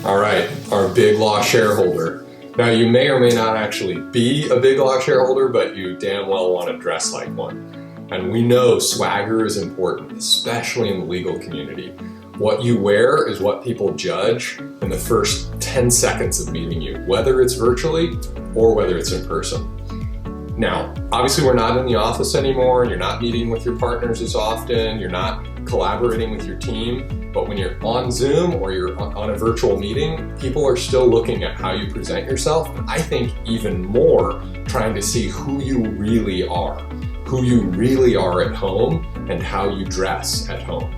All right, our big law shareholder. Now, you may or may not actually be a big law shareholder, but you damn well want to dress like one. And we know swagger is important, especially in the legal community. What you wear is what people judge in the first 10 seconds of meeting you, whether it's virtually or whether it's in person. Now, obviously we're not in the office anymore, and you're not meeting with your partners as often, you're not collaborating with your team, but when you're on Zoom or you're on a virtual meeting, people are still looking at how you present yourself, and I think even more trying to see who you really are at home and how you dress at home.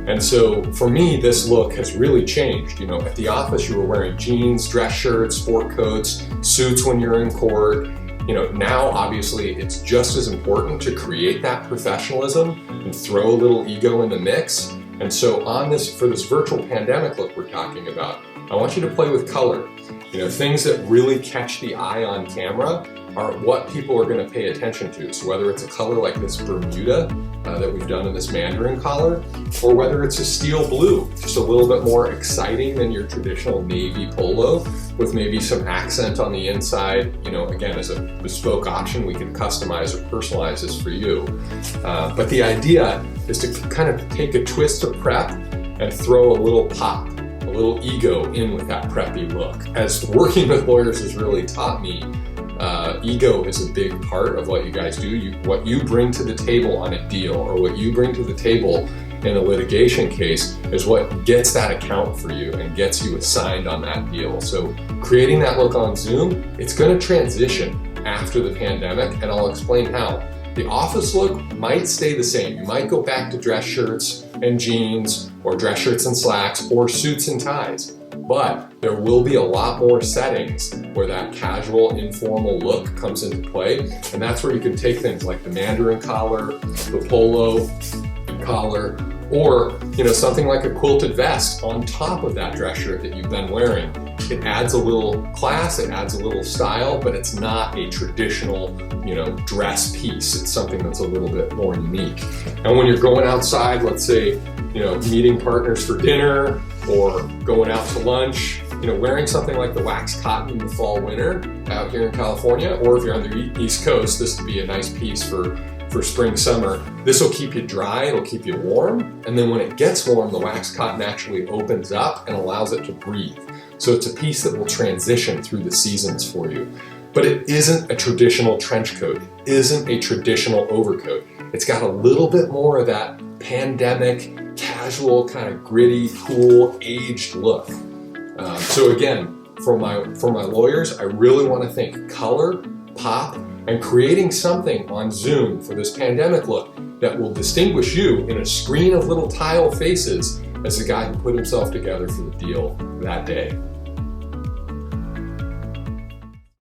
And so for me, this look has really changed. You know, at the office, you were wearing jeans, dress shirts, sport coats, suits when you're in court. You know, now obviously it's just as important to create that professionalism and throw a little ego in the mix. And so for this virtual pandemic look we're talking about, I want you to play with color. You know, things that really catch the eye on camera are what people are going to pay attention to. So whether it's a color like this Bermuda that we've done in this Mandarin collar, or whether it's a steel blue, just a little bit more exciting than your traditional navy polo with maybe some accent on the inside. You know, again, as a bespoke option, we can customize or personalize this for you. But the idea is to kind of take a twist of prep and throw a little pop, a little ego in with that preppy look. As working with lawyers has really taught me, ego is a big part of what you guys do. What you bring to the table on a deal, or what you bring to the table in a litigation case, is what gets that account for you and gets you assigned on that deal. So creating that look on Zoom, it's going to transition after the pandemic, and I'll explain how. The office look might stay the same. You might go back to dress shirts and jeans, or dress shirts and slacks, or suits and ties. But there will be a lot more settings where that casual, informal look comes into play. And that's where you can take things like the Mandarin collar, the polo collar, or something like a quilted vest on top of that dress shirt that you've been wearing. It adds a little class, it adds a little style, but it's not a traditional dress piece. It's something that's a little bit more unique. And when you're going outside, let's say, meeting partners for dinner or going out to lunch, wearing something like the wax cotton in the fall winter out here in California, or if you're on the East Coast, this would be a nice piece for spring, summer. This will keep you dry, it'll keep you warm, and then when it gets warm, the wax cotton actually opens up and allows it to breathe. So it's a piece that will transition through the seasons for you. But it isn't a traditional trench coat, it isn't a traditional overcoat. It's got a little bit more of that pandemic, casual, kind of gritty, cool, aged look. So again, for my lawyers, I really want to think color, pop, and creating something on Zoom for this pandemic look that will distinguish you in a screen of little tile faces as the guy who put himself together for the deal that day.